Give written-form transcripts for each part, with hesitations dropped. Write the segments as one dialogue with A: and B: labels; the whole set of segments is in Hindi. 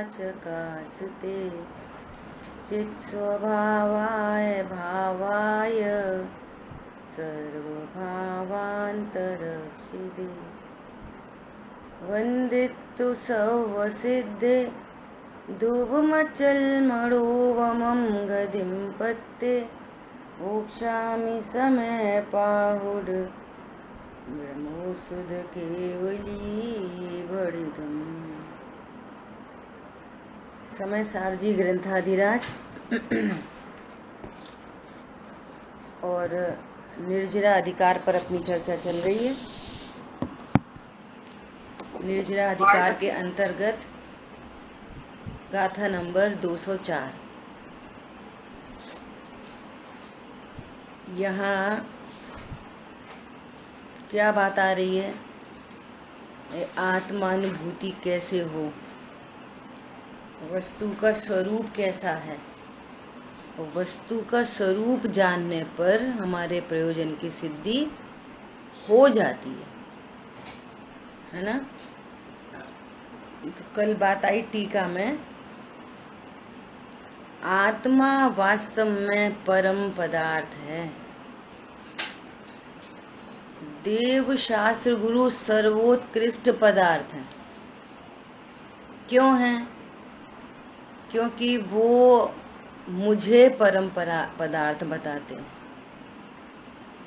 A: चकास्ते चित्स्वभावाय भावाय सर्वभावान्तरक्षिते वन्दितु सर्वसिद्धे धुवमचलमणोवमं गतिं पत्ते मोक्षामि समयपाहुड ब्रह्मोषुध केवली भणितम्। समय सारजी ग्रंथाधिराज और निर्जरा अधिकार पर अपनी चर्चा चल रही है। निर्जरा अधिकार के अंतर्गत गाथा नंबर 204। यहाँ क्या बात आ रही है? आत्मानुभूति कैसे हो, वस्तु का स्वरूप कैसा है। वस्तु का स्वरूप जानने पर हमारे प्रयोजन की सिद्धि हो जाती है ना। तो कल बात आई टीका में, आत्मा वास्तव में परम पदार्थ है। देव शास्त्र गुरु सर्वोत्कृष्ट पदार्थ है। क्यों है? क्योंकि वो मुझे परंपरा पदार्थ बताते हैं।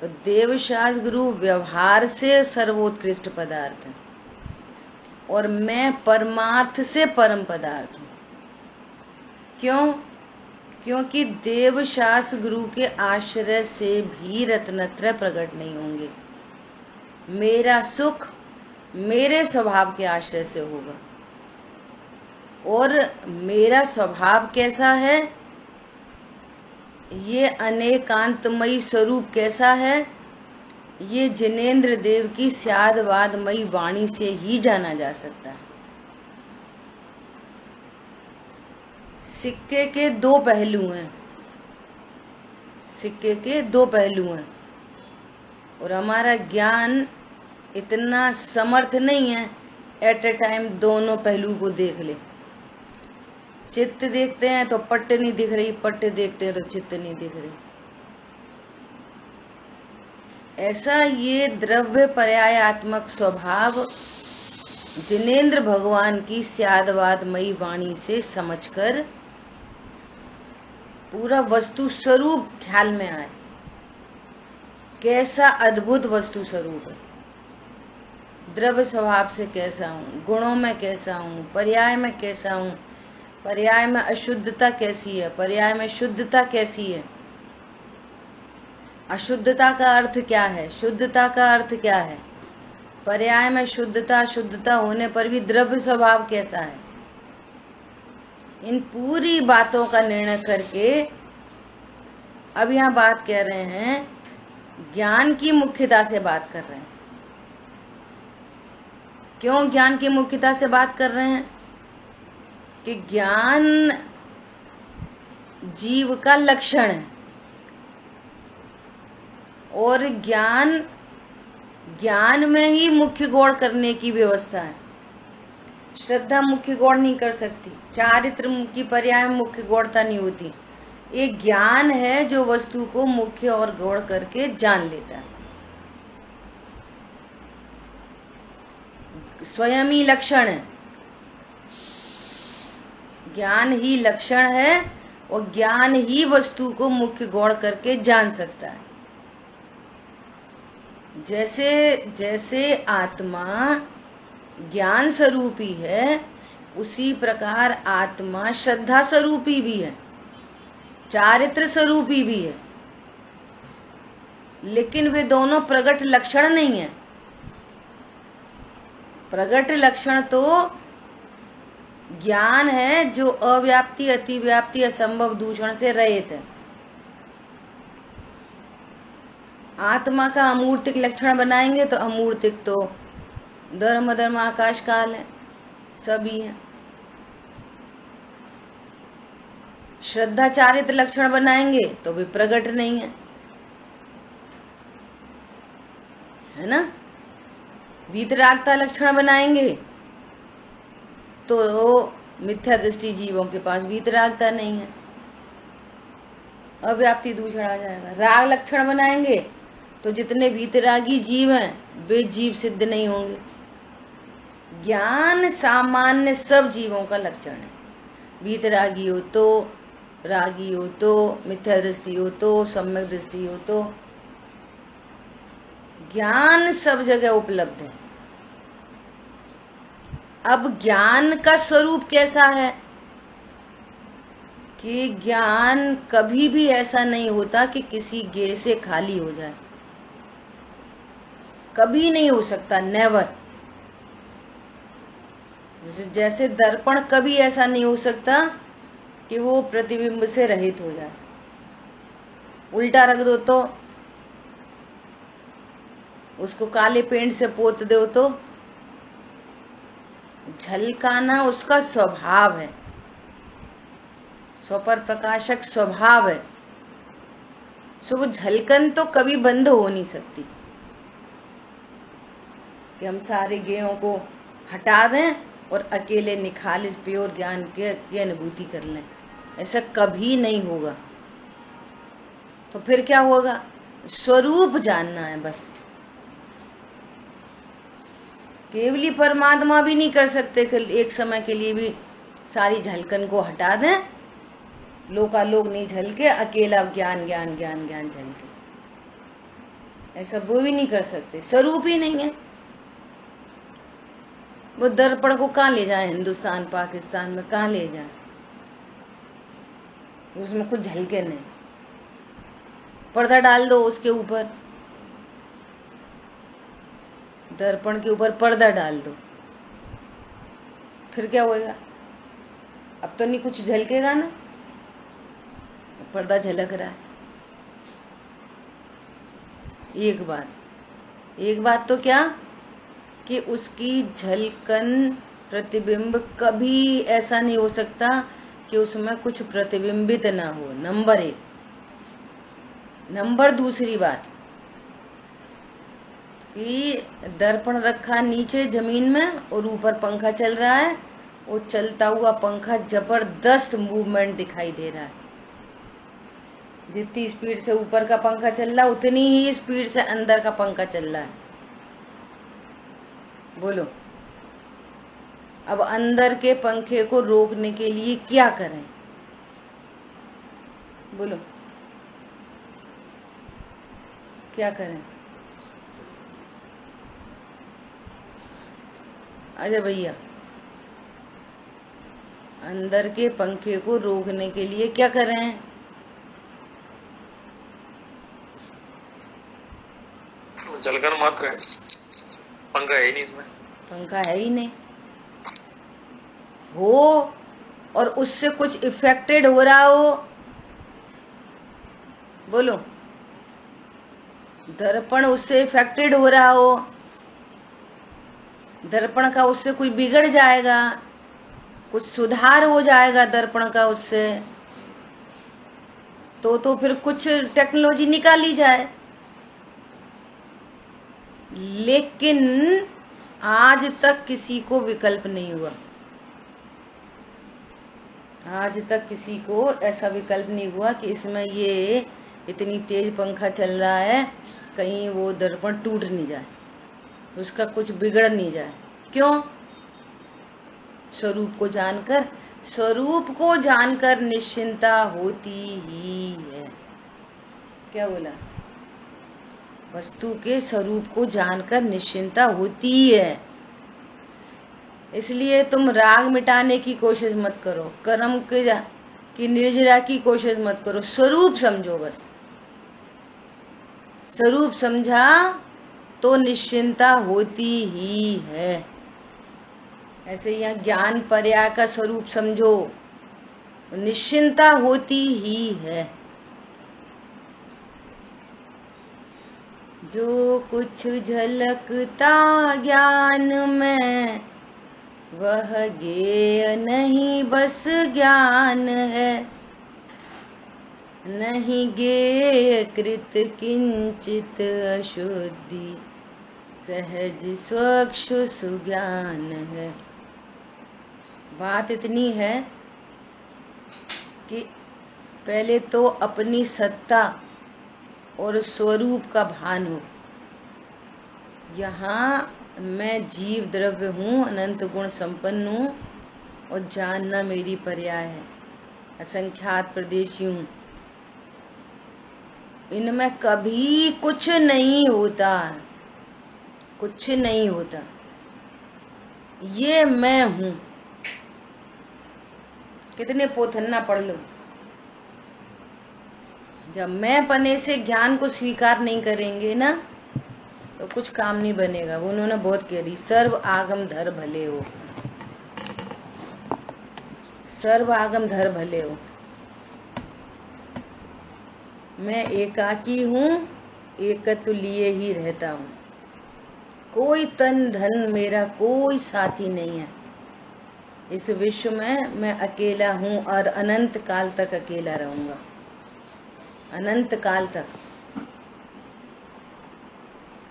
A: तो देव शास्त्र गुरु व्यवहार से सर्वोत्कृष्ट पदार्थ है और मैं परमार्थ से परम पदार्थ हूँ। क्यों? क्योंकि देव शास्त्र गुरु के आश्रय से भी रत्नत्रय प्रकट नहीं होंगे। मेरा सुख मेरे स्वभाव के आश्रय से होगा। और मेरा स्वभाव कैसा है, ये अनेकांतमयी स्वरूप कैसा है, ये जिनेन्द्र देव की स्यादवादमयी वाणी से ही जाना जा सकता है। सिक्के के दो पहलू हैं। सिक्के के दो पहलू हैं और हमारा ज्ञान इतना समर्थ नहीं है एट ए टाइम दोनों पहलू को देख ले। चित्त देखते हैं तो पट्ट नहीं दिख रही, पट्ट देखते हैं तो चित्त नहीं दिख रही। ऐसा ये द्रव्य पर्यायात्मक स्वभाव जिनेन्द्र भगवान की स्यादवादमयी वाणी से समझकर पूरा वस्तु स्वरूप ख्याल में आए। कैसा अद्भुत वस्तु स्वरूप है। द्रव्य स्वभाव से कैसा हूँ, गुणों में कैसा हूँ, पर्याय में कैसा हूँ, पर्याय में अशुद्धता कैसी है, पर्याय में शुद्धता कैसी है, अशुद्धता का अर्थ क्या है, शुद्धता का अर्थ क्या है, पर्याय में शुद्धता शुद्धता होने पर भी द्रव्य स्वभाव कैसा है। इन पूरी बातों का निर्णय करके अब यहाँ बात कह रहे हैं, ज्ञान की मुख्यता से बात कर रहे हैं। क्यों ज्ञान की मुख्यता से बात कर रहे हैं? कि ज्ञान जीव का लक्षण है और ज्ञान में ही मुख्य गौड़ करने की व्यवस्था है। श्रद्धा मुख्य गौड़ नहीं कर सकती, चारित्र की पर्याय में मुख्य गौड़ता नहीं होती। एक ज्ञान है जो वस्तु को मुख्य और गौड़ करके जान लेता है। स्वयं ही लक्षण है, ज्ञान ही लक्षण है और ज्ञान ही वस्तु को मुख्य गौड़ करके जान सकता है। जैसे जैसे आत्मा ज्ञान स्वरूपी है, उसी प्रकार आत्मा श्रद्धा स्वरूपी भी है, चारित्र स्वरूपी भी है। लेकिन वे दोनों प्रगट लक्षण नहीं है। प्रगट लक्षण तो ज्ञान है जो अव्याप्ति अतिव्याप्ति असंभव दूषण से रहित है। आत्मा का अमूर्तिक लक्षण बनाएंगे तो अमूर्तिक तो धर्म आकाश काल है, सभी है। श्रद्धा चारित्र लक्षण बनाएंगे तो भी प्रगट नहीं है ना। वीतरागता लक्षण बनाएंगे तो मिथ्या दृष्टि जीवों के पास वीतरागता नहीं है, अव्याप्ति दूषण आ जाएगा। राग लक्षण बनाएंगे तो जितने वीतरागी जीव हैं वे जीव सिद्ध नहीं होंगे। ज्ञान सामान्य सब जीवों का लक्षण है, वीतरागी हो तो, रागी हो तो, मिथ्या दृष्टि हो तो, सम्यक दृष्टि हो तो, ज्ञान सब जगह उपलब्ध है। अब ज्ञान का स्वरूप कैसा है कि ज्ञान कभी भी ऐसा नहीं होता कि किसी ज्ञेय से खाली हो जाए, कभी नहीं हो सकता, नेवर। जैसे दर्पण कभी ऐसा नहीं हो सकता कि वो प्रतिबिंब से रहित हो जाए। उल्टा रख दो तो, उसको काले पेंट से पोत दो तो झलकाना उसका स्वभाव है, स्वपर प्रकाशक स्वभाव है। सो वो झलकन तो कभी बंद हो नहीं सकती कि हम सारे ज्ञेयों को हटा दें और अकेले निखालिस प्योर ज्ञान की अनुभूति कर लें, ऐसा कभी नहीं होगा। तो फिर क्या होगा? स्वरूप जानना है बस। केवली परमात्मा भी नहीं कर सकते कि एक समय के लिए भी सारी झलकन को हटा दें, लोकालोक नहीं झलके, अकेला ज्ञान ज्ञान ज्ञान ज्ञान झलके, ऐसा वो भी नहीं कर सकते, स्वरूप ही नहीं है। वो दर्पण को कहाँ ले जाए? हिंदुस्तान पाकिस्तान में कहाँ ले जाए? उसमें कुछ झलके नहीं, पर्दा डाल दो उसके ऊपर, दर्पण के ऊपर पर्दा डाल दो, फिर क्या होएगा? अब तो नहीं कुछ झलकेगा ना, पर्दा झलक रहा है। एक बात तो क्या कि उसकी झलकन प्रतिबिंब कभी ऐसा नहीं हो सकता कि उसमें कुछ प्रतिबिंबित ना हो, नंबर एक। नंबर दूसरी बात कि दर्पण रखा नीचे जमीन में और ऊपर पंखा चल रहा है, वो चलता हुआ पंखा जबरदस्त मूवमेंट दिखाई दे रहा है। जितनी स्पीड से ऊपर का पंखा चल रहा उतनी ही स्पीड से अंदर का पंखा चल रहा है। बोलो, अब अंदर के पंखे को रोकने के लिए क्या करें? बोलो क्या करें? अजय भैया, अंदर के पंखे को रोकने के लिए क्या करें?
B: जलकर मात्र है, पंखा है ही नहीं इसमें,
A: पंखा है ही नहीं हो, और उससे कुछ इफेक्टेड हो रहा हो। बोलो, दर्पण उससे इफेक्टेड हो रहा हो, दर्पण का उससे कुछ बिगड़ जाएगा, कुछ सुधार हो जाएगा दर्पण का उससे, तो फिर कुछ टेक्नोलॉजी निकाली जाए। लेकिन आज तक किसी को विकल्प नहीं हुआ, आज तक किसी को ऐसा विकल्प नहीं हुआ कि इसमें ये इतनी तेज पंखा चल रहा है, कहीं वो दर्पण टूट नहीं जाए, उसका कुछ बिगड़ नहीं जाए। क्यों? स्वरूप को जानकर, स्वरूप को जानकर निश्चिंता होती ही है। क्या बोला? वस्तु के स्वरूप को जानकर निश्चिंता होती है। इसलिए तुम राग मिटाने की कोशिश मत करो, कर्म की निर्जरा की कोशिश मत करो, स्वरूप समझो बस। स्वरूप समझा तो निश्चिंता होती ही है। ऐसे यहाँ ज्ञान पर्याय का स्वरूप समझो, निश्चिंता होती ही है। जो कुछ झलकता ज्ञान में वह ज्ञेय नहीं बस ज्ञान है, नहीं ज्ञेय कृत किंचित अशुद्धि, सहज स्वच्छ सुज्ञान है। बात इतनी है कि पहले तो अपनी सत्ता और स्वरूप का भान हो। यहाँ मैं जीव द्रव्य हूँ, अनंत गुण संपन्न हूँ और जानना मेरी पर्याय है। असंख्यात प्रदेशी हूँ, इनमें कभी कुछ नहीं होता, कुछ नहीं होता। ये मैं हूँ। कितने पोथन्ना पढ़ लो, जब मैं पने से ज्ञान को स्वीकार नहीं करेंगे ना तो कुछ काम नहीं बनेगा। उन्होंने बहुत कह दी, सर्व आगम धर भले हो, सर्व आगम धर भले हो। मैं एकाकी हूँ, एकत्व लिए ही रहता हूँ। कोई तन धन मेरा कोई साथी नहीं है। इस विश्व में मैं अकेला हूँ और अनंत काल तक अकेला रहूंगा, अनंत काल तक।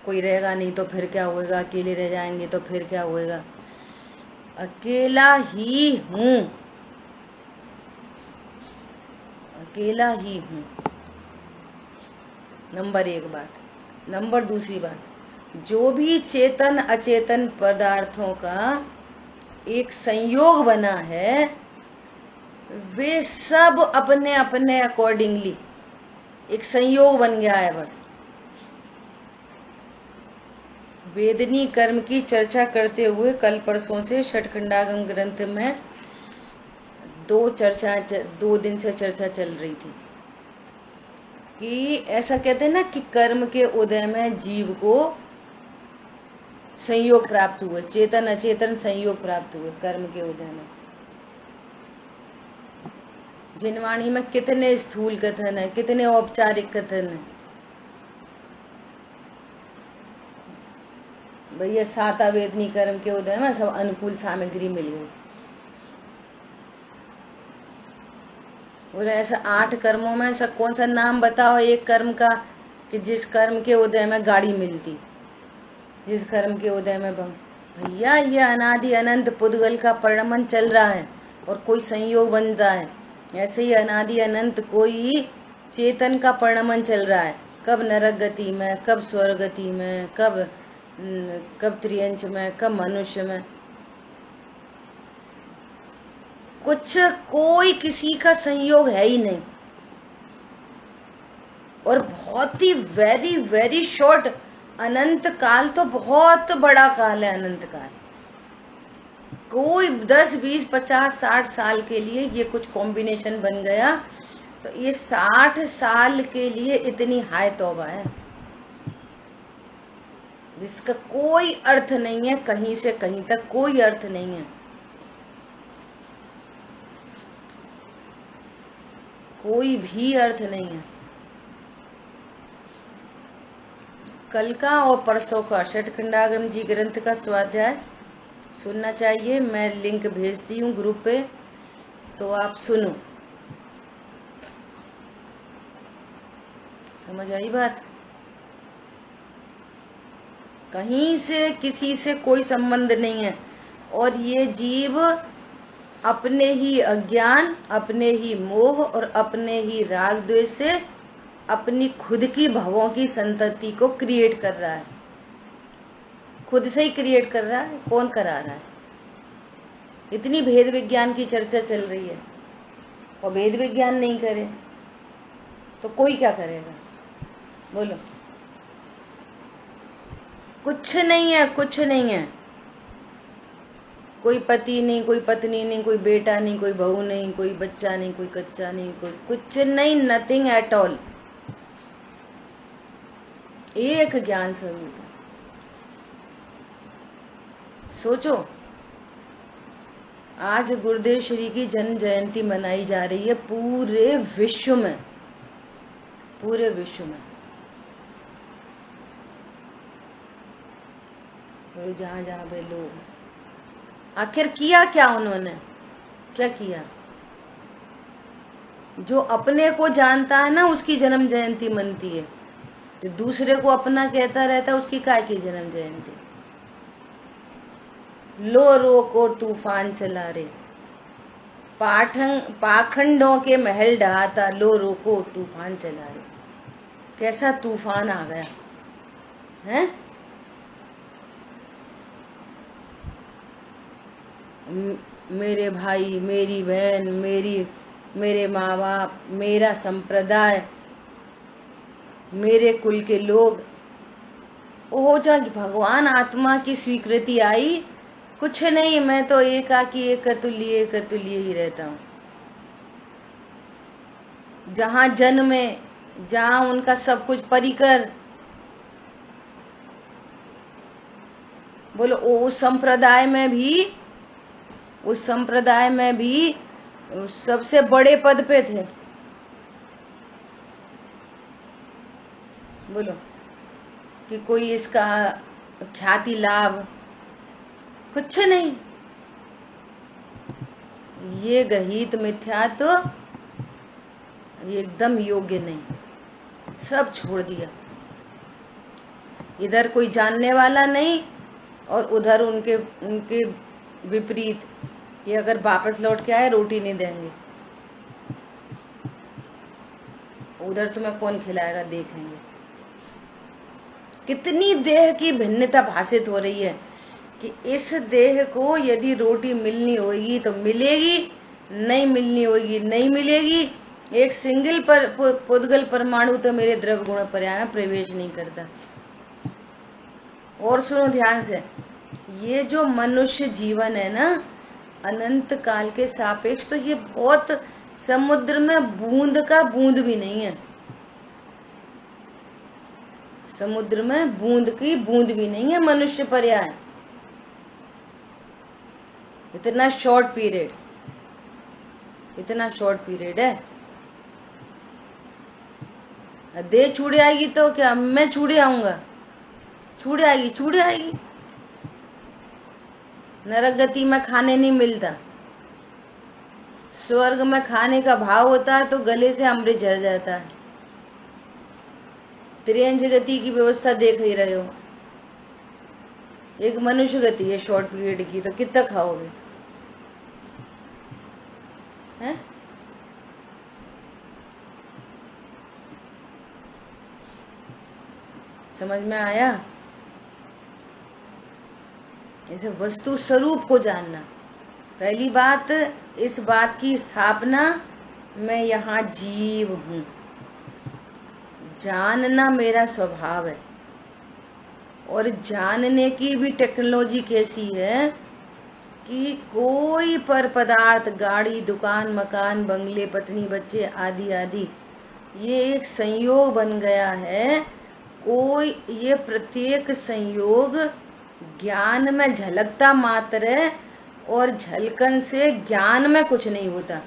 A: कोई रहेगा नहीं तो फिर क्या होएगा, अकेले रह जाएंगे तो फिर क्या होएगा। अकेला ही हूँ, अकेला ही हूँ। नंबर एक बात। नंबर दूसरी बात, जो भी चेतन अचेतन पदार्थों का एक संयोग बना है, वे सब अपने अपने अकॉर्डिंगली एक संयोग बन गया है बस। वेदनी कर्म की चर्चा करते हुए कल परसों से षटखंडागम ग्रंथ में दो दिन से चर्चा चल रही थी कि ऐसा कहते हैं ना कि कर्म के उदय में जीव को संयोग प्राप्त हुए, चेतन अचेतन संयोग प्राप्त हुए कर्म के उदय में। जिनवाणी में कितने स्थूल कथन है, कितने औपचारिक कथन है। भैया साता वेदनी कर्म के उदय में सब अनुकूल सामग्री मिल गई। और ऐसा 8 कर्मों में ऐसा कौन सा नाम बताओ एक कर्म का कि जिस कर्म के उदय में गाड़ी मिलती, जिस कर्म के उदय में भैया ये अनादि अनंत पुद्गल का परिणमन चल रहा है और कोई संयोग बनता है। ऐसे ही अनादि अनंत कोई चेतन का परिणमन चल रहा है, कब नरक गति में, कब स्वर्ग गति में, कब त्रियंच में, कब मनुष्य में। कुछ कोई किसी का संयोग है ही नहीं। और बहुत ही वेरी वेरी शॉर्ट, अनंत काल तो बहुत बड़ा काल है। अनंत काल कोई 10, 20, 50, 60 साल के लिए ये कुछ कॉम्बिनेशन बन गया तो ये 60 साल के लिए इतनी हाय तौबा है जिसका कोई अर्थ नहीं है, कहीं से कहीं तक कोई अर्थ नहीं है, कोई भी अर्थ नहीं है। कल का और परसों का षटखंडागम जी ग्रंथ का स्वाध्याय सुनना चाहिए। मैं लिंक भेजती हूँ ग्रुप पे, तो आप सुनो। समझ आई बात? कहीं से किसी से कोई संबंध नहीं है। और ये जीव अपने ही अज्ञान, अपने ही मोह और अपने ही राग द्वेष से अपनी खुद की भवों की संतति को क्रिएट कर रहा है। खुद से ही क्रिएट कर रहा है। कौन करा रहा है? इतनी भेद विज्ञान की चर्चा चल रही है और भेद विज्ञान नहीं करे तो कोई क्या करेगा? बोलो। कुछ नहीं है, कुछ नहीं है। कोई पति नहीं, कोई पत्नी नहीं, कोई बेटा नहीं, कोई बहू नहीं, कोई बच्चा नहीं, कोई कच्चा नहीं, कोई कुछ नहीं, नथिंग एट ऑल। एक ज्ञान स्वरूप है। सोचो, आज गुरुदेव श्री की जन्म जयंती मनाई जा रही है पूरे विश्व में, पूरे विश्व में। जहां जहां पे लोग, आखिर किया क्या उन्होंने? क्या किया? जो अपने को जानता है ना उसकी जन्म जयंती मनती है, जो दूसरे को अपना कहता रहता है उसकी काय की जन्म जयंती। लो रोक और तूफान चला रे, पाखंडों के महल ढहाता, लो रोको तूफान चला रे। कैसा तूफान आ गया है। मेरे भाई, मेरी बहन, मेरे माँ बाप, मेरा संप्रदाय, मेरे कुल के लोग, वो हो जा कि भगवान आत्मा की स्वीकृति आई, कुछ नहीं, मैं तो एकाकी एक अतुल्य ही रहता हूँ। जहाँ जन्मे, जहाँ उनका सब कुछ परिकर, बोलो उस संप्रदाय में भी सबसे बड़े पद पे थे। बोलो कि कोई इसका ख्याति लाभ, कुछ नहीं। ये ग्रहित मिथ्यात्व ये एकदम योग्य नहीं, सब छोड़ दिया। इधर कोई जानने वाला नहीं और उधर उनके विपरीत कि अगर वापस लौट के आए रोटी नहीं देंगे, उधर तुम्हें कौन खिलाएगा देखेंगे। कितनी देह की भिन्नता भाषित हो रही है कि इस देह को यदि रोटी मिलनी होगी तो मिलेगी, नहीं मिलनी होगी नहीं मिलेगी। एक सिंगल पुद्गल परमाणु तो मेरे द्रव्य गुण पर्याय में प्रवेश नहीं करता। और सुनो ध्यान से, ये जो मनुष्य जीवन है ना, अनंत काल के सापेक्ष तो ये बहुत, समुद्र में बूंद का बूंद भी नहीं है। समुद्र में बूंद की बूंद भी नहीं है मनुष्य पर्याय। इतना शॉर्ट पीरियड है। देह छूड़े आएगी तो क्या मैं छूड़े आऊंगा? छूड़े आएगी। नरक गति में खाने नहीं मिलता, स्वर्ग में खाने का भाव होता है तो गले से अमृत झर जाता है। त्रियंज गति की व्यवस्था देख ही रहे हो। एक मनुष्य गति है शॉर्ट पीरियड की, तो कितना खाओगे हैं? समझ में आया? इसे वस्तु स्वरूप को जानना। पहली बात, इस बात की स्थापना, मैं यहाँ जीव हूं, जानना मेरा स्वभाव है। और जानने की भी टेक्नोलॉजी कैसी है कि कोई पर पदार्थ, गाड़ी, दुकान, मकान, बंगले, पत्नी, बच्चे आदि आदि, ये एक संयोग बन गया है। कोई ये प्रत्येक संयोग ज्ञान में झलकता मात्र है और झलकन से ज्ञान में कुछ नहीं होता।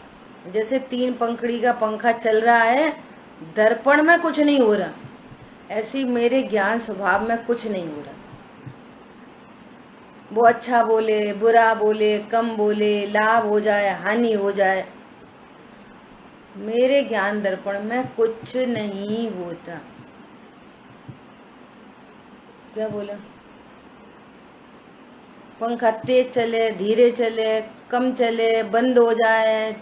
A: जैसे 3 पंखड़ी का पंखा चल रहा है, दर्पण में कुछ नहीं हो रहा, ऐसी मेरे ज्ञान स्वभाव में कुछ नहीं हो रहा। वो अच्छा बोले, बुरा बोले, कम बोले, लाभ हो जाए, हानि हो जाए, मेरे ज्ञान दर्पण में कुछ नहीं होता। क्या बोला? पंखा तेज चले, धीरे चले, कम चले, बंद हो जाए,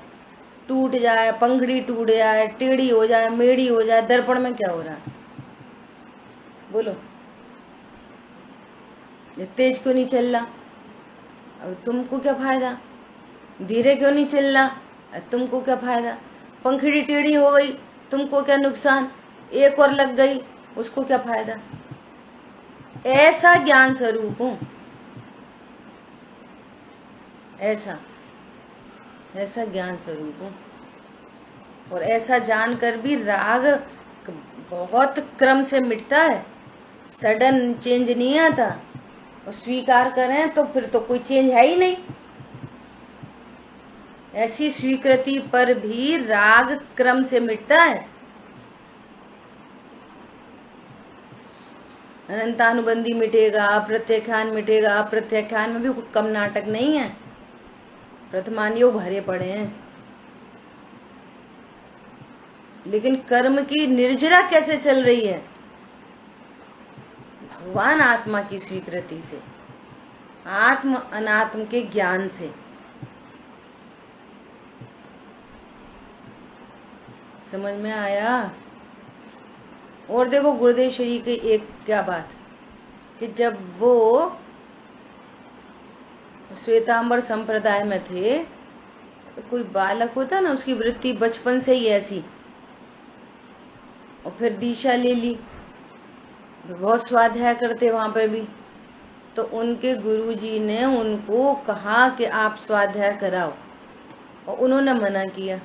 A: टूट जाए, पंखड़ी टूट जाए, टेढ़ी हो जाए, मेढ़ी हो जाए, दर्पण में क्या हो रहा है? बोलो। ये तेज क्यों नहीं चल रहा? अब तुमको क्या फायदा? धीरे क्यों नहीं चल रहा? तुमको क्या फायदा? पंखड़ी टेढ़ी हो गई, तुमको क्या नुकसान? एक और लग गई, उसको क्या फायदा? ऐसा ज्ञान स्वरूप हूं, ऐसा ज्ञान स्वरूप हूं। और ऐसा जानकर भी राग बहुत क्रम से मिटता है, सडन चेंज नहीं आता। और स्वीकार करें तो फिर तो कोई चेंज है ही नहीं। ऐसी स्वीकृति पर भी राग क्रम से मिटता है। अनंतानुबंधी मिटेगा, अप्रत्याख्यान मिटेगा। अप्रत्याख्यान में भी कम नाटक नहीं है, प्रथमान योग भरे पड़े हैं। लेकिन कर्म की निर्जरा कैसे चल रही है? भगवान आत्मा की स्वीकृति से, आत्म अनात्म के ज्ञान से। समझ में आया? और देखो गुरुदेव श्री की एक क्या बात कि जब वो श्वेतांबर संप्रदाय में थे तो कोई बालक होता ना, उसकी वृत्ति बचपन से ही ऐसी, और फिर दीक्षा ले ली, बहुत स्वाध्याय करते वहां पे भी, तो उनके गुरुजी ने उनको कहा कि आप स्वाध्याय कराओ, और उन्होंने मना किया।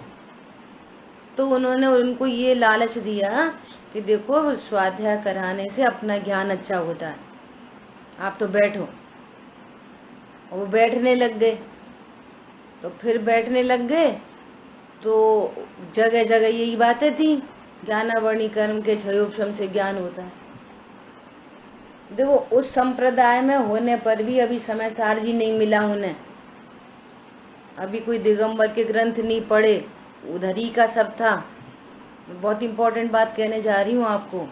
A: तो उन्होंने उनको ये लालच दिया कि देखो स्वाध्याय कराने से अपना ज्ञान अच्छा होता है, आप तो बैठो। और वो बैठने लग गए। तो फिर बैठने लग गए तो जगह जगह यही बातें थी, ज्ञानावर्णी कर्म के क्षयोपशम से ज्ञान होता है। देखो उस संप्रदाय में होने पर भी अभी समय सार जी नहीं मिला उन्हें, अभी कोई दिगंबर के ग्रंथ नहीं पढ़े, उधर ही का सब था। बहुत इंपॉर्टेंट बात कहने जा रही हूँ आपको।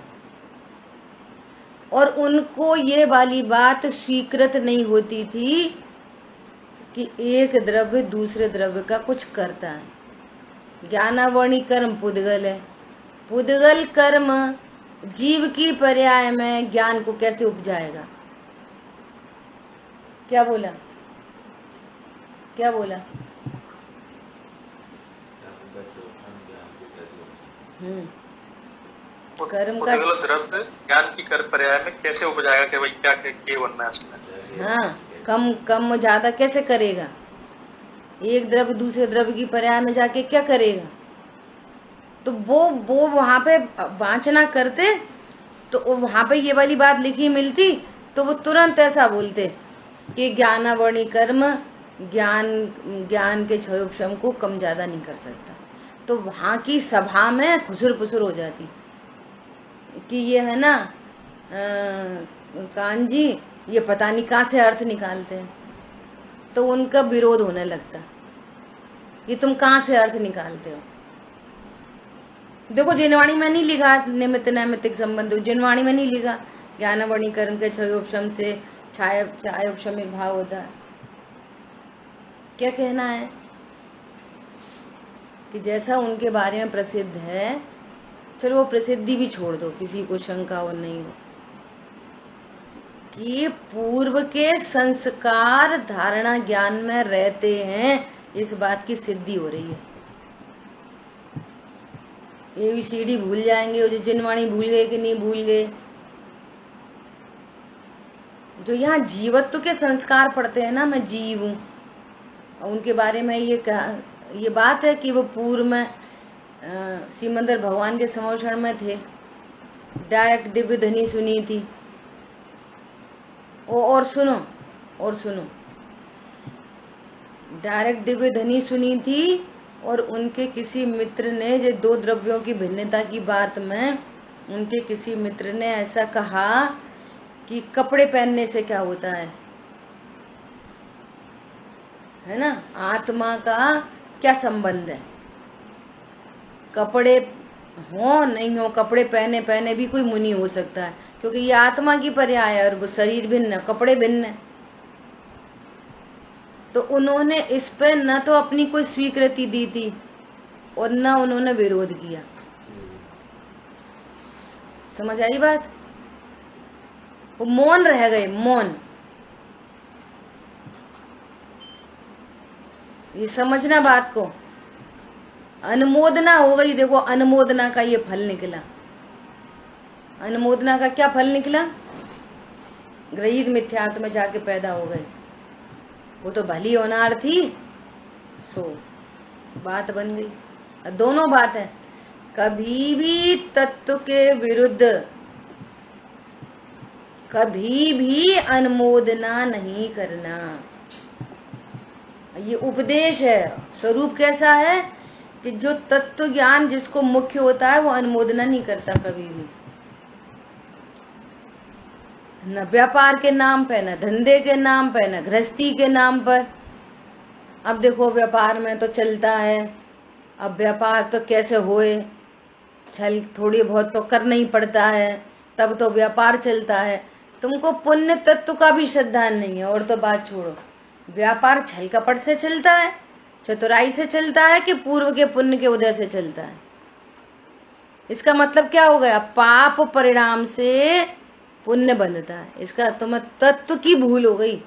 A: और उनको ये वाली बात स्वीकृत नहीं होती थी कि एक द्रव्य दूसरे द्रव्य का कुछ करता है। ज्ञानावर्णी कर्म पुद्गल है, पुद्गल कर्म जीव की पर्याय में ज्ञान को कैसे उपजाएगा? क्या बोला? क्या बोला? कर्म का
B: द्रव्य ज्ञान की कर पर्याय में कैसे उपजाएगा कि भाई क्या बनना है उसमें?
A: हाँ, कम कम ज्यादा कैसे करेगा? एक द्रव्य दूसरे द्रव्य की पर्याय में जाके क्या करेगा? तो वो वहां पे वांछना करते तो वहां पे ये वाली बात लिखी मिलती तो वो तुरंत ऐसा बोलते कि ज्ञानावर्णी कर्म ज्ञान के क्षयोपशम को कम ज्यादा नहीं कर सकता। तो वहां की सभा में खुसर पुसर हो जाती कि ये है ना कान जी, ये पता नहीं कहाँ से अर्थ निकालते हैं। तो उनका विरोध होने लगता कि तुम कहाँ से अर्थ निकालते हो। देखो जिनवाणी में नहीं लिखा निमित्त नैमित्तिक संबंध, जिनवाणी में नहीं लिखा ज्ञानावर्णी कर्म के क्षयोपशम से छायोपशमिक भाव होता है। क्या कहना है कि जैसा उनके बारे में प्रसिद्ध है, चलो वो प्रसिद्धि भी छोड़ दो, किसी को शंका और नहीं हो, कि पूर्व के संस्कार धारणा ज्ञान में रहते हैं, इस बात की सिद्धि हो रही है। ABCD भूल जाएंगे, वो जो जिनवाणी भूल गए कि नहीं भूल गए, जो यहाँ जीवत्व के संस्कार पढ़ते हैं ना, मैं जीव हूँ, और उनके बारे में ये बात है कि वो पूर्व में सिमंदर भगवान के समक्षण में थे, डायरेक्ट दिव्य ध्वनि सुनी थी। और सुनो डायरेक्ट दिव्य ध्वनि सुनी थी, और उनके किसी मित्र ने जो दो द्रव्यों की भिन्नता की बात में उनके किसी मित्र ने ऐसा कहा कि कपड़े पहनने से क्या होता है ना, आत्मा का क्या संबंध है? कपड़े हो नहीं हो, कपड़े पहने पहने भी कोई मुनि हो सकता है, क्योंकि ये आत्मा की पर्याय है और वो शरीर भिन्न है, कपड़े भिन्न है। तो उन्होंने इस पे न तो अपनी कोई स्वीकृति दी थी और न उन्होंने विरोध किया। समझ आई बात? वो मौन रह गए, मौन। ये समझना बात को। अनुमोदना हो गई, देखो अनुमोदना का ये फल निकला। अनुमोदना का क्या फल निकला? गृहीत मिथ्यात्व में जाके पैदा हो गए। वो तो भली होनार थी, सो बात बन गई। दोनों बात है, कभी भी तत्व के विरुद्ध कभी भी अनुमोदना नहीं करना। ये उपदेश है। स्वरूप कैसा है कि जो तत्व ज्ञान जिसको मुख्य होता है वो अनुमोदना नहीं करता कभी भी, न व्यापार के नाम पे, न धंधे के नाम पे, न गृहस्थी के नाम पर। अब देखो व्यापार में तो चलता है, अब व्यापार तो कैसे होए, छल थोड़ी बहुत तो करना ही पड़ता है, तब तो व्यापार चलता है। तुमको पुण्य तत्व का भी श्रद्धा नहीं है, और तो बात छोड़ो, व्यापार छल कपट से चलता है, चतुराई से चलता है कि पूर्व के पुण्य के उदय से चलता है? इसका मतलब क्या हो गया? पाप परिणाम से पुण्य बनता है। इसका तुम्हें तत्व की भूल हो गई।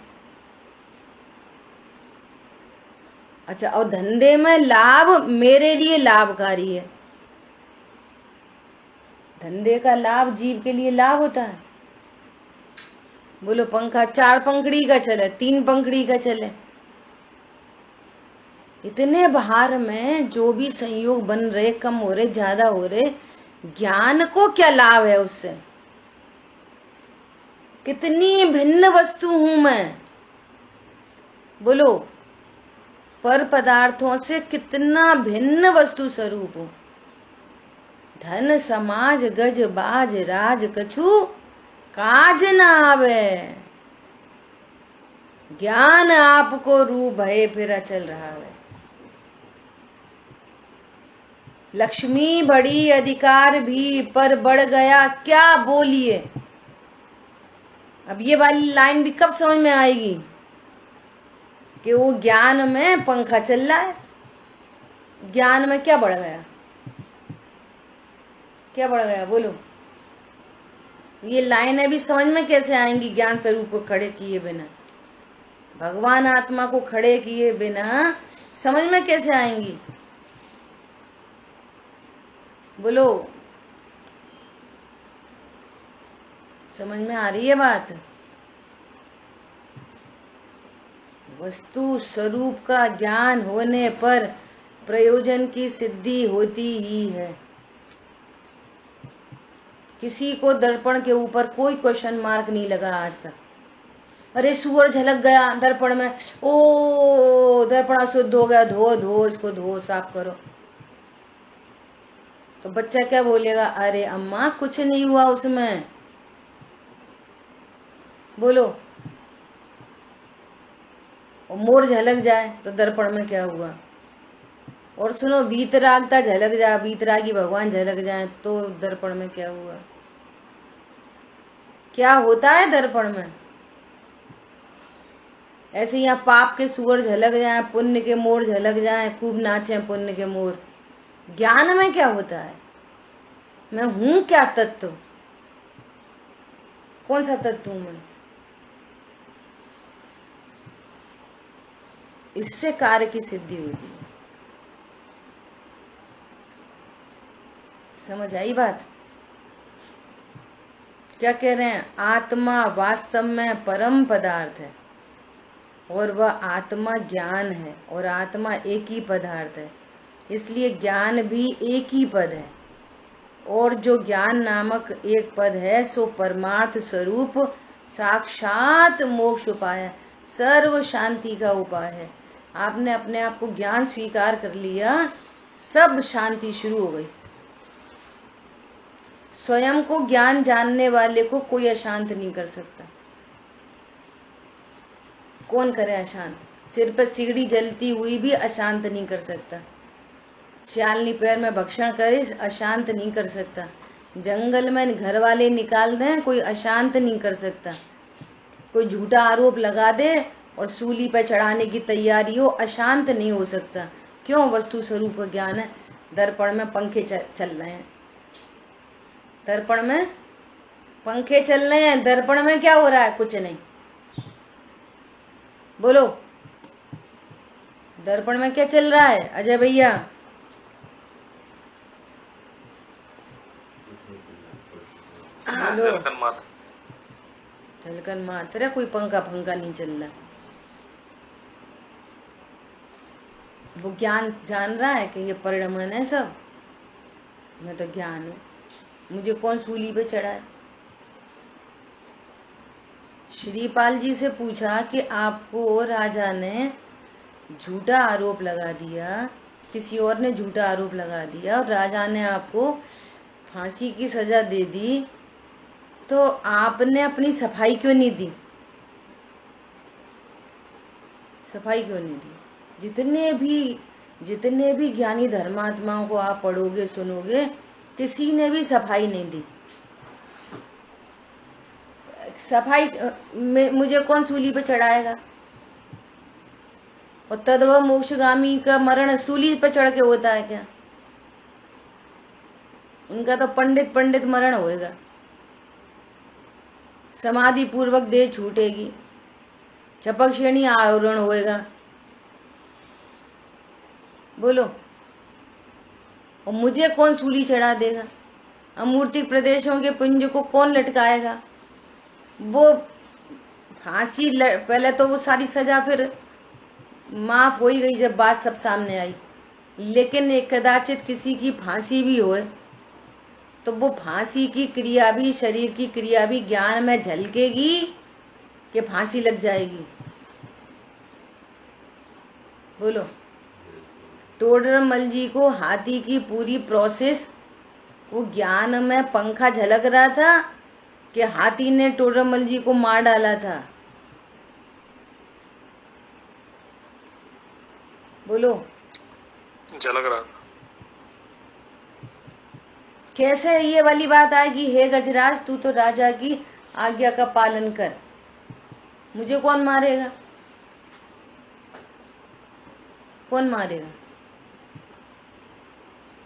A: अच्छा, और धंधे में लाभ मेरे लिए लाभकारी है। धंधे का लाभ जीव के लिए लाभ होता है। बोलो, पंखा 4 पंखड़ी का चले, 3 पंखड़ी का चले, इतने भार में जो भी संयोग बन रहे, कम हो रहे, ज्यादा हो रहे, ज्ञान को क्या लाभ है उससे? कितनी भिन्न वस्तु हूं मैं। बोलो, पर पदार्थों से कितना भिन्न वस्तु स्वरूप हूं। धन समाज गज बाज राज कछु काज न आवे। ज्ञान आपको रूप भय फिर चल रहा है। लक्ष्मी बड़ी अधिकार भी, पर बढ़ गया क्या बोलिए। अब ये वाली लाइन भी कब समझ में आएगी कि वो ज्ञान में पंखा चल रहा है। ज्ञान में क्या बढ़ गया? क्या बढ़ गया? बोलो, ये लाइनें भी समझ में कैसे आएंगी ज्ञान स्वरूप को खड़े किए बिना? भगवान आत्मा को खड़े किए बिना समझ में कैसे आएंगी? बोलो, समझ में आ रही है बात? वस्तु स्वरूप का ज्ञान होने पर प्रयोजन की सिद्धि होती ही है। किसी को दर्पण के ऊपर कोई क्वेश्चन मार्क नहीं लगा आज तक। अरे सुअर झलक गया दर्पण में, ओ दर्पण अशुद्ध हो गया, धो धो इसको, धो साफ करो। तो बच्चा क्या बोलेगा? अरे अम्मा कुछ नहीं हुआ उसमें। बोलो, और मोर झलक जाए तो दर्पण में क्या हुआ? और सुनो, वीतरागता झलक जाए, वीतरागी भगवान झलक जाए तो दर्पण में क्या हुआ? क्या होता है दर्पण में? ऐसे यहाँ पाप के सुअर झलक जाए, पुण्य के मोर झलक जाए, खूब नाचे पुण्य के मोर। ज्ञान में क्या होता है? मैं हूं क्या तत्व? कौन सा तत्व हूं मैं? इससे कार्य की सिद्धि होती है। समझ आई बात? क्या कह रहे हैं? आत्मा वास्तव में परम पदार्थ है और वह आत्मा ज्ञान है, और आत्मा एक ही पदार्थ है, इसलिए ज्ञान भी एक ही पद है। और जो ज्ञान नामक एक पद है सो परमार्थ स्वरूप साक्षात मोक्ष उपाय है, सर्व शांति का उपाय है। आपने अपने आप को ज्ञान स्वीकार कर लिया, सब शांति शुरू हो गई। स्वयं को ज्ञान जानने वाले को कोई अशांत नहीं कर सकता। कौन करे अशांत? सिर पर सिगड़ी जलती हुई भी अशांत नहीं कर सकता। श्यालनी पैर में भक्षण करे अशांत नहीं कर सकता। जंगल में घर वाले निकाल दें, कोई अशांत नहीं कर सकता। कोई झूठा आरोप लगा दे और सूली पर चढ़ाने की तैयारी हो, अशांत नहीं हो सकता। क्यों? वस्तु स्वरूप का ज्ञान है। दर्पण में पंखे चल रहे हैं, दर्पण में पंखे चल रहे हैं, दर्पण में क्या हो रहा है? कुछ नहीं। बोलो, दर्पण में क्या चल रहा है अजय भैया? बोलो, झलकन मात्र है, कोई पंखा फंका नहीं चल रहा। वो ज्ञान जान रहा है कि ये परिणमन है सब, मैं तो ज्ञान हूं, मुझे कौन सूली पे चढ़ा है? श्रीपाल जी से पूछा कि आपको राजा ने झूठा आरोप लगा दिया, किसी और ने झूठा आरोप लगा दिया और राजा ने आपको फांसी की सजा दे दी, तो आपने अपनी सफाई क्यों नहीं दी? सफाई क्यों नहीं दी? जितने भी ज्ञानी धर्मात्माओं को आप पढ़ोगे सुनोगे, किसी ने भी सफाई नहीं दी। सफाई में मुझे कौन सूली पे चढ़ाएगा? और तदव मोक्षगामी का मरण सूली पे चढ़ के होता है क्या? उनका तो पंडित पंडित मरण होएगा, समाधि पूर्वक देह छूटेगी, चपक श्रेणी आवरण होएगा। बोलो, और मुझे कौन सूली चढ़ा देगा? अमूर्तिक प्रदेशों के पुंज को कौन लटकाएगा? वो फांसी पहले तो वो सारी सजा फिर माफ हो ही गई जब बात सब सामने आई, लेकिन एक कदाचित किसी की फांसी भी होए तो वो फांसी की क्रिया भी, शरीर की क्रिया भी ज्ञान में झलकेगी कि फांसी लग जाएगी? बोलो, टोडरमल जी को हाथी की पूरी प्रोसेस वो ज्ञान में पंखा झलक रहा था कि हाथी ने टोडरमल जी को मार डाला था? बोलो,
B: झलक रहा।
A: कैसे ये वाली बात आएगी, हे गजराज तू तो राजा की आज्ञा का पालन कर, मुझे कौन मारेगा? कौन मारेगा?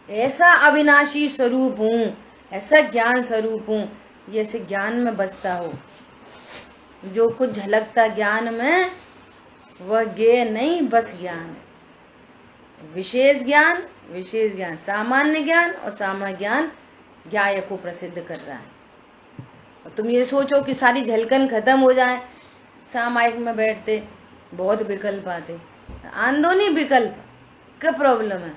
A: ऐसा अविनाशी स्वरूप हूं, ऐसा ज्ञान स्वरूप हूं, जैसे ज्ञान में बसता हो। जो कुछ झलकता ज्ञान में वह ज्ञेय नहीं, बस ज्ञान है। विशेष ज्ञान, विशेष ज्ञान, सामान्य ज्ञान और सामान्य ज्ञान ज्ञाय को प्रसिद्ध कर रहा है। और तुम ये सोचो कि सारी झलकन खत्म हो जाए, सामायिक में बैठते बहुत विकल्प आते, आंदोनी विकल्प क्या प्रॉब्लम है?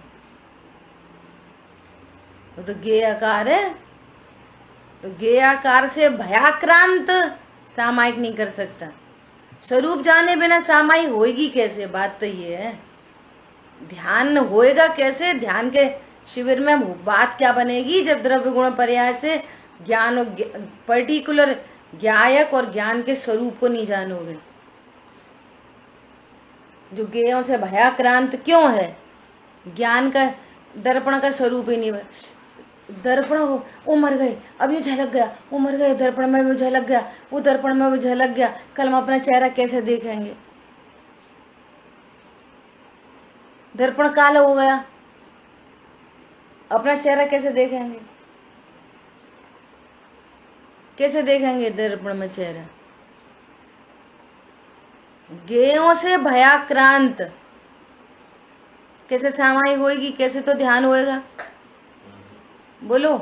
A: वो तो ज्ञेय आकार है, तो ज्ञेय आकार से भयाक्रांत सामायिक नहीं कर सकता। स्वरूप जाने बिना सामायिक होएगी कैसे? बात तो ये है। ध्यान होएगा कैसे? ध्यान के शिविर में बात क्या बनेगी जब द्रव्य गुण पर्याय से ज्ञान और पर्टिकुलर ज्ञायक और ज्ञान के स्वरूप को नहीं जानोगे। जो ज्ञेयों से भयाक्रांत क्यों है? ज्ञान का दर्पण का स्वरूप ही नहीं है। दर्पण वो मर गए, अब ये झलक गया, वो मर गए, दर्पण में वो झलक गया, वो दर्पण में वो झलक गया, कल हम अपना चेहरा कैसे देखेंगे? दर्पण काला हो गया, अपना चेहरा कैसे देखेंगे? कैसे देखेंगे दर्पण में चेहरा? ज्ञेयों से भयाक्रांत कैसे सामायिक होएगी? कैसे तो ध्यान होएगा? बोलो,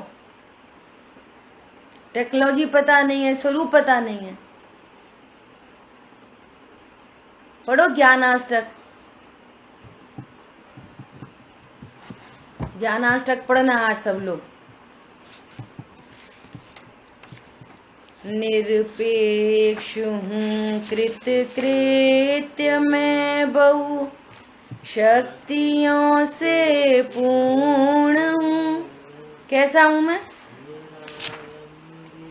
A: टेक्नोलॉजी पता नहीं है, स्वरूप पता नहीं है। पढ़ो ज्ञानाष्टक, ज्ञानाष्टक पढ़ना आज सब लोग। निरपेक्ष हूँ कृत कृत्य मैं बहु शक्तियों से पूर्ण हूँ। कैसा हूं मैं?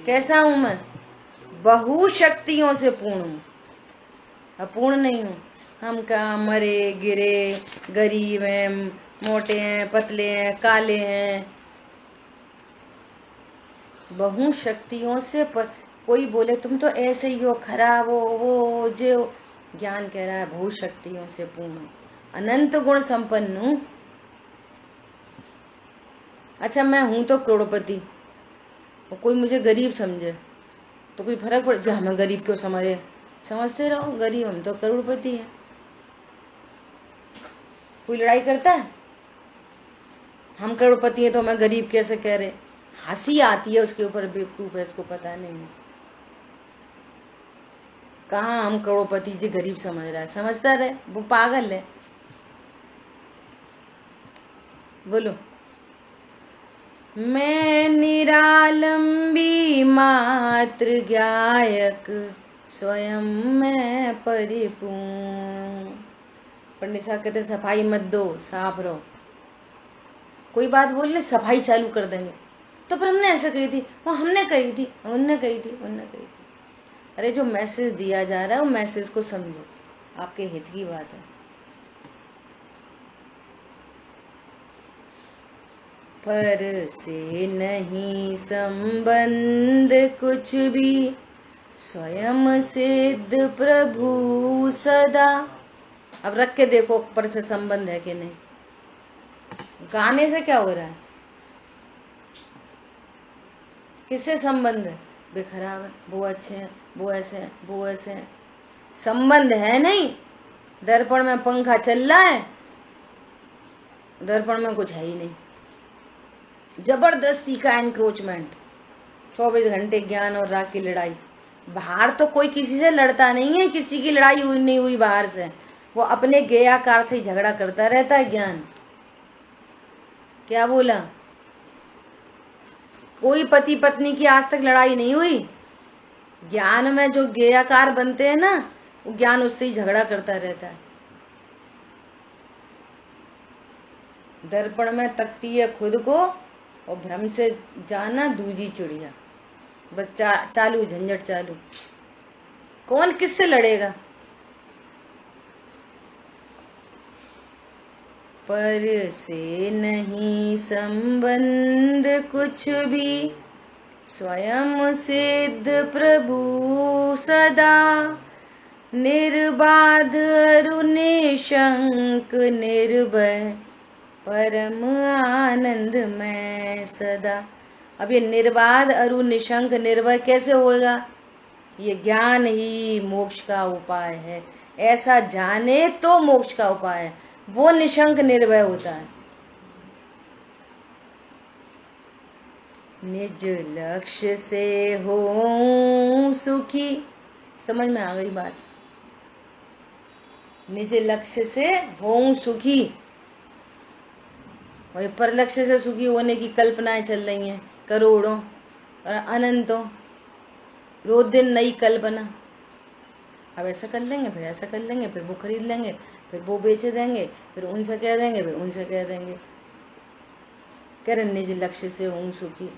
A: कैसा हूं मैं? बहु शक्तियों से पूर्ण हूं, अपूर्ण नहीं हूं। हम क्या मरे गिरे, गरीब हैं, मोटे हैं, पतले हैं, काले हैं, बहु शक्तियों से कोई बोले तुम तो ऐसे ही हो, खराब हो, वो जो ज्ञान कह रहा है बहु शक्तियों से पूर्ण, अनंत गुण संपन्न हूं। अच्छा, मैं हूं तो करोड़पति, और कोई मुझे गरीब समझे तो कोई फर्क पड़ जा? हमें गरीब क्यों समझे? समझते रहो गरीब, हम तो करोड़पति हैं। कोई लड़ाई करता है? हम करोड़पति हैं तो हमें गरीब कैसे कह रहे? हंसी आती है उसके ऊपर, बेवकूफ है, इसको पता नहीं है। कहाँ हम करोड़पति जी गरीब समझ रहा है? समझता रहे, वो पागल है। बोलो, मैं निरालंबी मात्र ज्ञायक, स्वयं मैं परिपूर्ण। पंडित साहब कहते सफाई मत दो, साफ रहो। कोई बात बोलने सफाई चालू कर देंगे, तो पर हमने ऐसा कही थी, वो हमने कही थी, उनने कही थी, उनने कही थी। अरे जो मैसेज दिया जा रहा है वो मैसेज को समझो, आपके हित की बात है। पर से नहीं संबंध कुछ भी, स्वयं सिद्ध प्रभु सदा। अब रख के देखो पर से संबंध है कि नहीं। गाने से क्या हो रहा है? किससे संबंध है? वे खराब है, वो अच्छे हैं, वो ऐसे हैं, वो ऐसे हैं। संबंध है नहीं। दर्पण में पंखा चल रहा है, दर्पण में कुछ है ही नहीं। जबरदस्ती का एनक्रोचमेंट, 24 घंटे ज्ञान और राग की लड़ाई। बाहर तो कोई किसी से लड़ता नहीं है, किसी की लड़ाई हुई नहीं हुई बाहर से, वो अपने ज्ञेयाकार से ही झगड़ा करता रहता है ज्ञान। क्या बोला? कोई पति पत्नी की आज तक लड़ाई नहीं हुई। ज्ञान में जो ज्ञेयाकार बनते हैं ना, वो ज्ञान उससे ही झगड़ा करता रहता है। दर्पण में तकती है खुद को और भ्रम से जाना दूजी चिड़िया। बच्चा चालू, झंझट चालू। कौन किससे लड़ेगा? पर से नहीं संबंध कुछ भी, स्वयं सिद्ध प्रभु सदा। निर्बाध अरु निशंक निर्भय, परम आनंद में सदा। अब ये निर्बाध अरु निशंक निर्भय कैसे होगा? ये ज्ञान ही मोक्ष का उपाय है। ऐसा जाने तो मोक्ष का उपाय है, वो निशंक निर्भय होता है। निज लक्ष्य से हो सुखी। समझ में आ गई बात? निज लक्ष्य से हो सुखी। वही पर लक्ष्य से सुखी होने की कल्पनाएं चल रही हैं करोड़ों और अनंतों। रोज दिन नई कल्पना। अब ऐसा कर लेंगे, फिर ऐसा कर लेंगे, फिर वो खरीद लेंगे, फिर वो बेच देंगे, फिर उनसे कह देंगे, फिर उनसे कह देंगे। कह रहे निज लक्ष्य से हूं सुखी।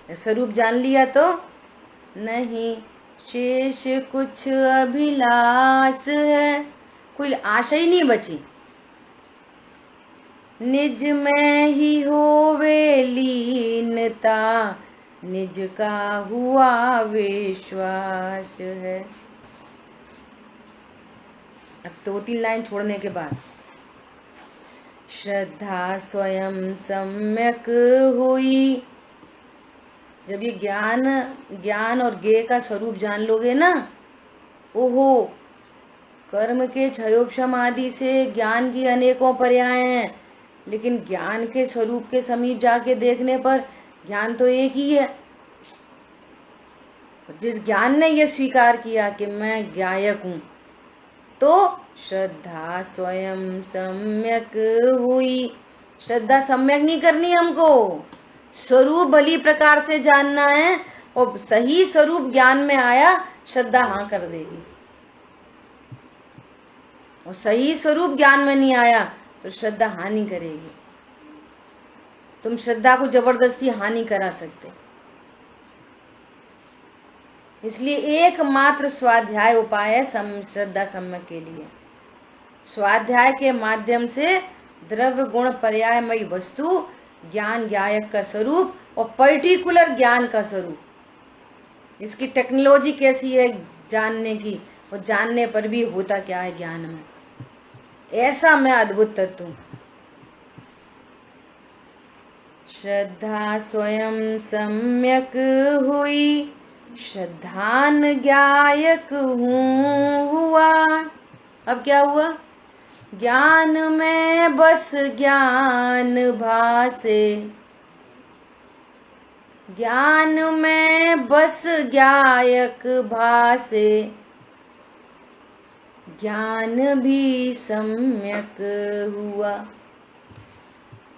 A: स्वरूप जान लिया तो नहीं शेष कुछ अभिलाष है, कोई आशा ही नहीं बची। निज में ही होवे लीनता, निज का हुआ विश्वास है। अब 2-3 लाइन छोड़ने के बाद, श्रद्धा स्वयं सम्यक हुई। जब ये ज्ञान और ज्ञेय का स्वरूप जान लोगे ना, ओहो, कर्म के क्षयोक्षम आदि से ज्ञान की अनेकों पर्याय हैं, लेकिन ज्ञान के स्वरूप के समीप जाके देखने पर ज्ञान तो एक ही है। जिस ज्ञान ने ये स्वीकार किया कि मैं ज्ञायक हूं, तो श्रद्धा स्वयं सम्यक हुई। श्रद्धा सम्यक नहीं करनी हमको, स्वरूप भली प्रकार से जानना है। और सही स्वरूप ज्ञान में आया, श्रद्धा हाँ कर देगी। और सही स्वरूप ज्ञान में नहीं आया तो श्रद्धा हानि करेगी। तुम श्रद्धा को जबरदस्ती हानि करा सकते। इसलिए एकमात्र स्वाध्याय उपाय है श्रद्धा सम्यक के लिए। स्वाध्याय के माध्यम से द्रव्य गुण पर्यायमयी वस्तु, ज्ञान ज्ञायक का स्वरूप और पर्टिकुलर ज्ञान का स्वरूप, इसकी टेक्नोलॉजी कैसी है जानने की, और जानने पर भी होता क्या है ज्ञान में, ऐसा मैं अद्भुत तत्व हूं। श्रद्धा स्वयं सम्यक हुई, श्रद्धान ज्ञायक हुआ। अब क्या हुआ? ज्ञान में बस ज्ञान भासे, ज्ञान में बस ज्ञायक भासे, ज्ञान भी सम्यक हुआ।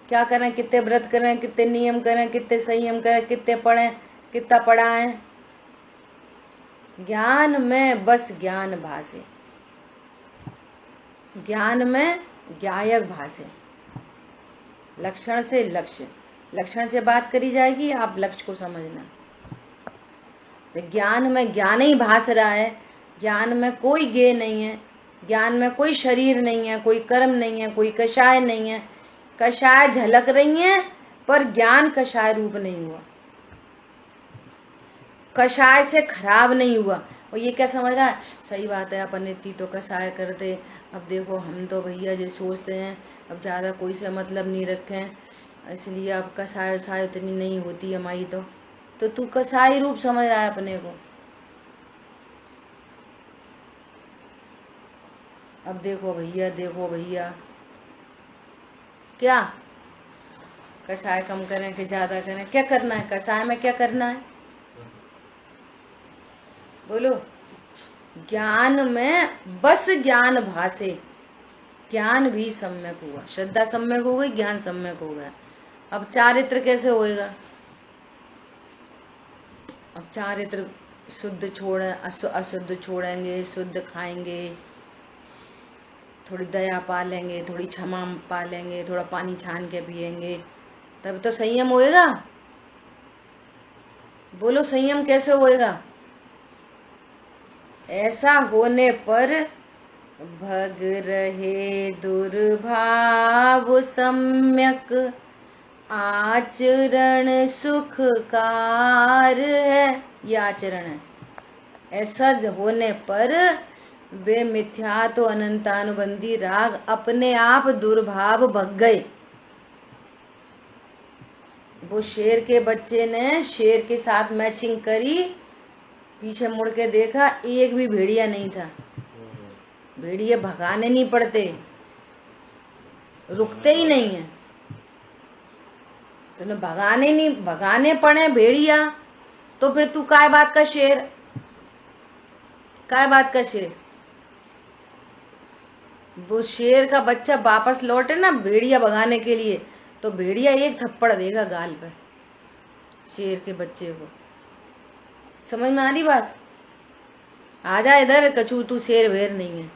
A: क्या करें? कितने व्रत करें, कितने नियम करें, कितने संयम करें, कितने पढ़ें, कितना पढ़ाएं, ज्ञान में बस ज्ञान भासे, ज्ञान में ज्ञायक भासे। लक्षण से लक्ष्य, लक्षण से बात करी जाएगी, आप लक्ष्य को समझना। तो ज्ञान में ज्ञान ही भास रहा है, ज्ञान में कोई ज्ञेय नहीं है, ज्ञान में कोई शरीर नहीं है, कोई कर्म नहीं है, कोई कषाय नहीं है। कषाय झलक रही है पर ज्ञान कषाय रूप नहीं हुआ, कषाय से खराब नहीं हुआ। और ये क्या समझ रहा है? सही बात है, अपन इतनी तो कषाय करते, अब देखो हम तो भैया जो सोचते हैं अब ज़्यादा कोई से मतलब नहीं रखें, इसलिए अब कषाय वसाय उतनी नहीं होती हमारी। तो तो तू कसाई रूप समझ रहा है अपने को। अब देखो भैया, देखो भैया, क्या कसाय कम करें कि ज्यादा करें? क्या करना है कसाय में? क्या करना है बोलो? ज्ञान में बस ज्ञान भासे, ज्ञान भी सम्यक हुआ। श्रद्धा सम्यक हो गई, ज्ञान सम्यक हो गया। अब चारित्र कैसे होएगा? अब चारित्र शुद्ध छोड़े, अशुद्ध छोड़ेंगे, शुद्ध खाएंगे, थोड़ी दया पालेंगे, थोड़ी क्षमा पालेंगे, थोड़ा पानी छान के पिएंगे, तब तो संयम होएगा। बोलो संयम कैसे होएगा? ऐसा होने पर भग रहे दुर्भाव सम्यक, आचरण सुखकार है। ये आचरण है। ऐसा होने पर वे मिथ्या तो अनंतानुबंधी राग अपने आप दुर्भाव भग गए। वो शेर के बच्चे ने शेर के साथ मैचिंग करी, पीछे मुड़ के देखा, एक भी भेड़िया नहीं था। भेड़िए भगाने नहीं पड़ते, रुकते ही नहीं है। तो भगाने पड़े भेड़िया, तो फिर तू काय बात का शेर? काय बात का शेर? वो शेर का बच्चा वापस लौटे ना भेड़िया भगाने के लिए, तो भेड़िया एक थप्पड़ देगा गाल पे शेर के बच्चे को। समझ में आ रही बात? आजा इधर कछू, तू शेर वेर नहीं है।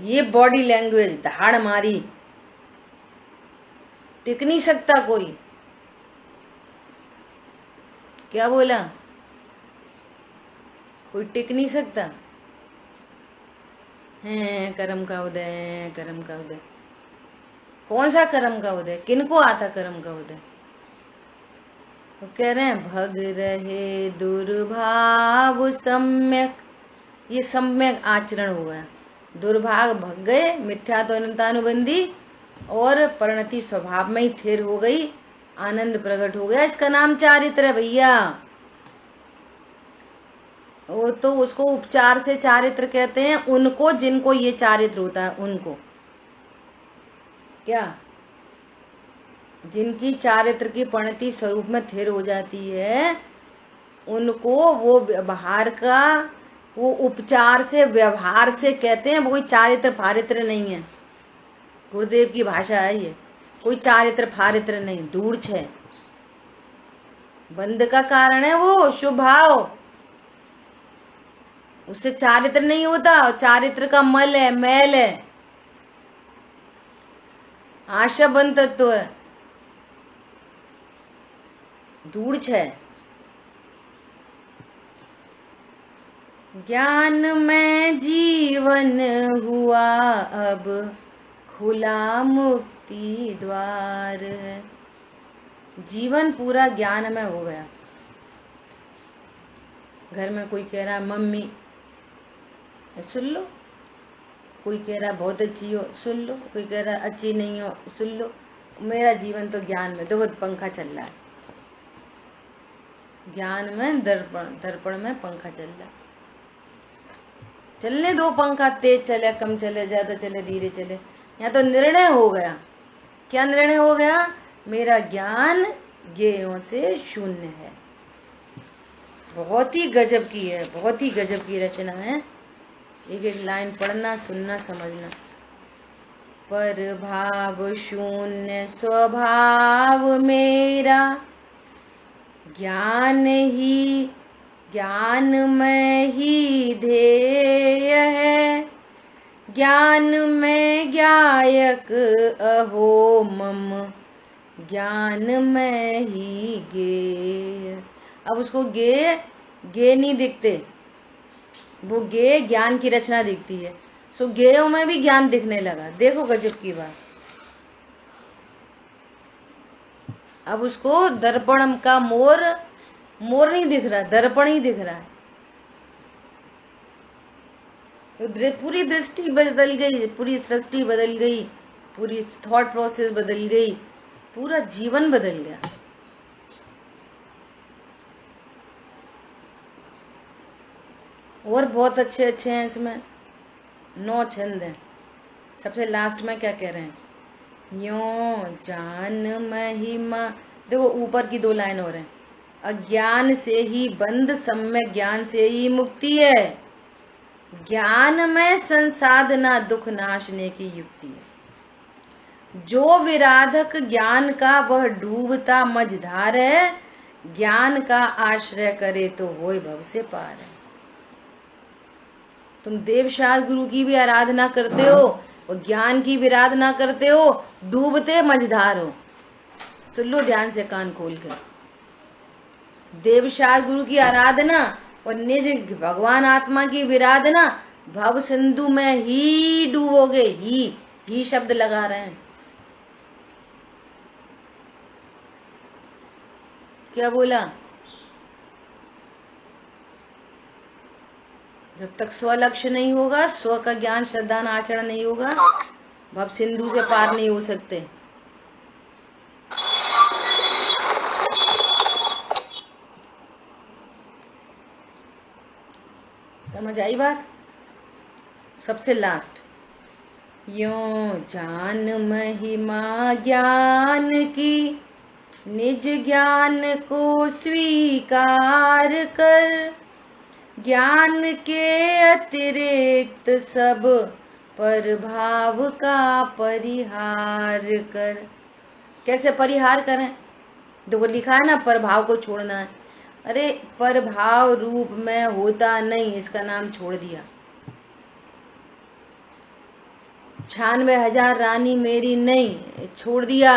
A: ये बॉडी लैंग्वेज धाड़ मारी, टिक नहीं सकता कोई। क्या बोला? कोई टिक नहीं सकता है। कर्म का उदय, कर्म का उदय। कौन सा कर्म का उदय? किनको आता कर्म का उदय? तो कह रहे हैं भग रहे दुर्भाव सम्यक। ये सम्यक आचरण हो गया, दुर्भाग भग गए, मिथ्या तो अनंतानुबंधी, और परिणति स्वभाव में ही थिर हो गई, आनंद प्रकट हो गया। इसका नाम चारित्र है भैया। वो तो उसको उपचार से चारित्र कहते हैं उनको, जिनको ये चारित्र होता है उनको। क्या? जिनकी चारित्र की परिणति स्वरूप में थिर हो जाती है, उनको वो व्यवहार का, वो उपचार से, व्यवहार से कहते हैं। वो कोई चारित्र फारित्र नहीं है। गुरुदेव की भाषा है ये। कोई चारित्र फारित्र नहीं, दूर छे। बंध का कारण है वो शुभ भाव, उससे चारित्र नहीं होता। चारित्र का मल है, मैल है, आशा बंध तत्व है, दूर छे। ज्ञान में जीवन हुआ अब खुला मुक्ति द्वार है। जीवन पूरा ज्ञान में हो गया। घर में कोई कह रहा है मम्मी, सुन लो। कोई कह रहा है बहुत अच्छी हो, सुन लो। कोई कह रहा है अच्छी नहीं हो, सुन लो। मेरा जीवन तो ज्ञान में, देखो पंखा चल रहा है। ज्ञान में दर्पण में पंखा चल रहा है। चलने दो पंखा, तेज चले, कम चले, ज्यादा चले, धीरे चले। यहाँ तो निर्णय हो गया। क्या निर्णय हो गया? मेरा ज्ञान ज्ञेयों से शून्य है। बहुत ही गजब की है, बहुत ही गजब की रचना है। एक एक लाइन पढ़ना, सुनना, समझना। पर भाव शून्य स्वभाव मेरा, ज्ञान में ही ध्येय है। ज्ञान में ज्ञायक अहो मम, ज्ञान में ही गेय। अब उसको गे नहीं दिखते, वो गे ज्ञान की रचना दिखती है। सो गेयों में भी ज्ञान दिखने लगा। देखो गजब की बात। अब उसको दर्पण का मोर नहीं दिख रहा, दर्पण ही दिख रहा है। पूरी दृष्टि बदल गई, पूरी सृष्टि बदल गई, पूरी थॉट प्रोसेस बदल गई, पूरा जीवन बदल गया। और बहुत अच्छे अच्छे हैं इसमें, 9 छंद हैं। सबसे लास्ट में क्या कह रहे हैं, यो जान महिमा, देखो ऊपर की 2 लाइन और हैं, अज्ञान से ही बंध, सम्यक ज्ञान से ही मुक्ति है, ज्ञान में संसाधना दुख नाशने की युक्ति है, जो विराधक ज्ञान का वह डूबता मझधार है, ज्ञान का आश्रय करे तो होय भव से पार है। तुम देवशास्त्र गुरु की भी आराधना करते हो और ज्ञान की भी आराधना करते हो, डूबते मझधार हो। सुन लो ध्यान से कान खोल कर, देवशास्त्र गुरु की आराधना और निज भगवान आत्मा की विराधना, भव सिंधु में ही डूबोगे। ही शब्द लगा रहे हैं। क्या बोला, जब तक स्व लक्ष्य नहीं होगा, स्व का ज्ञान श्रद्धा आचरण नहीं होगा, भव सिंधु से पार नहीं हो सकते। समझ आई बात। सबसे लास्ट, यो जान महिमा ज्ञान की, निज ज्ञान को स्वीकार कर, ज्ञान के अतिरिक्त सब प्रभाव का परिहार कर। कैसे परिहार करें, देखो लिखा है ना, प्रभाव को छोड़ना है। अरे प्रभाव रूप में होता नहीं, इसका नाम छोड़ दिया। 96,000 रानी मेरी नहीं, छोड़ दिया।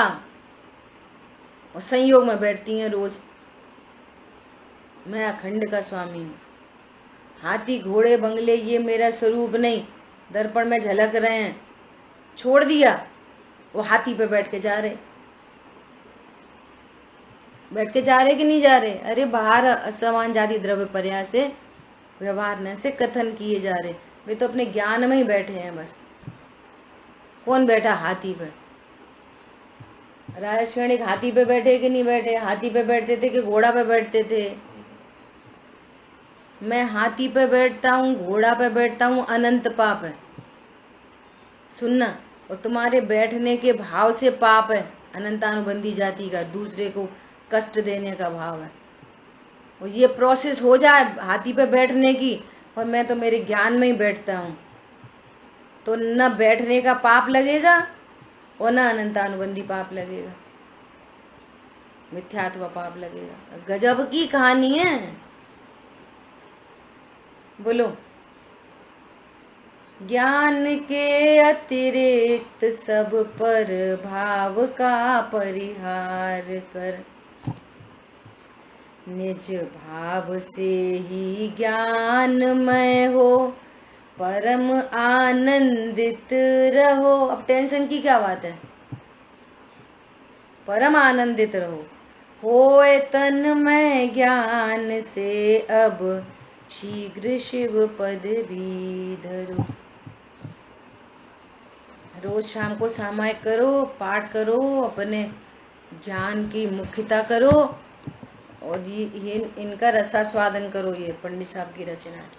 A: और संयोग में बैठती हैं रोज, मैं अखंड का स्वामी हूँ। हाथी घोड़े बंगले ये मेरा स्वरूप नहीं, दर्पण में झलक रहे हैं, छोड़ दिया। वो हाथी पे बैठ के जा रहे कि नहीं जा रहे। अरे बाहर असमान जाति द्रव्य पर्याय से व्यवहार से कथन किए जा रहे, वे तो अपने ज्ञान में ही बैठे हैं बस। कौन बैठा हाथी पे, राजा क्षणिक हाथी पे बैठे कि नहीं बैठे, हाथी पे बैठते थे कि घोड़ा पे बैठते थे। मैं हाथी पे बैठता हूँ, घोड़ा पे बैठता हूँ, अनंत पाप है, सुनना। और तुम्हारे बैठने के भाव से पाप है, अनंतानुबंधी जाति का, दूसरे को कष्ट देने का भाव है। और ये प्रोसेस हो जाए हाथी पे बैठने की, और मैं तो मेरे ज्ञान में ही बैठता हूँ, तो न बैठने का पाप लगेगा और न अनंतानुबंधी पाप लगेगा, मिथ्यात्व का पाप लगेगा। गजब की कहानी है। बोलो, ज्ञान के अतिरिक्त सब पर भाव का परिहार कर, निज भाव से ही ज्ञानमय हो, परम आनंदित रहो। अब टेंशन की क्या बात है, परम आनंदित रहो। होए तन में ज्ञान से अब, शीघ्र शिव पद भी धरो। रोज शाम को सामायिक करो, पाठ करो, अपने ज्ञान की मुख्यता करो, और ये इनका रसास्वादन करो। ये पंडित साहब की रचना है।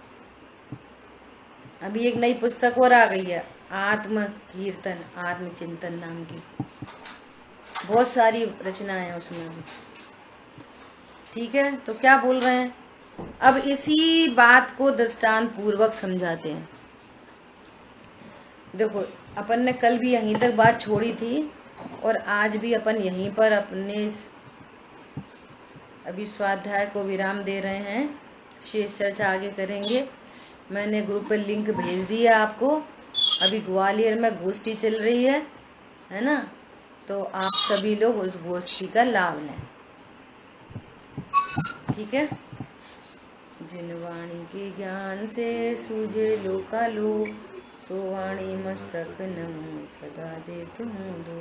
A: अभी एक नई पुस्तक और आ गई है, आत्म कीर्तन आत्मचिंतन नाम की, बहुत सारी रचनाएं हैं उसमें भी। ठीक है, तो क्या बोल रहे हैं, अब इसी बात को दृष्टांत पूर्वक समझाते हैं। देखो, अपन ने कल भी यहीं तक बात छोड़ी थी, और आज भी अपन यहीं पर अपने अभी स्वाध्याय को विराम दे रहे हैं। शेष चर्चा आगे करेंगे। मैंने ग्रुप पर लिंक भेज दिया आपको। अभी ग्वालियर में गोष्ठी चल रही है ना, तो आप सभी लोग उस गोष्ठी का लाभ लें। ठीक है। जिन वाणी के ज्ञान से सूझे लोकालो, सो वाणी मस्तक नमो सदा दे तुम दो।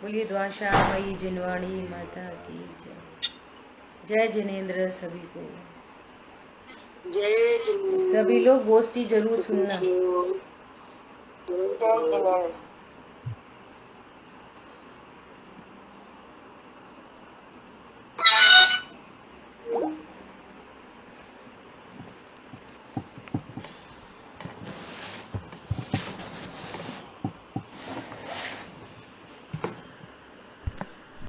A: बोलिए द्वाशामयी जिनवाणी माता की जय। जय जिनेन्द्र सभी को।
C: जय जिनेन्द्र।
A: सभी लोग गोष्ठी जरूर सुनना।
C: जय जिनेन्द्र।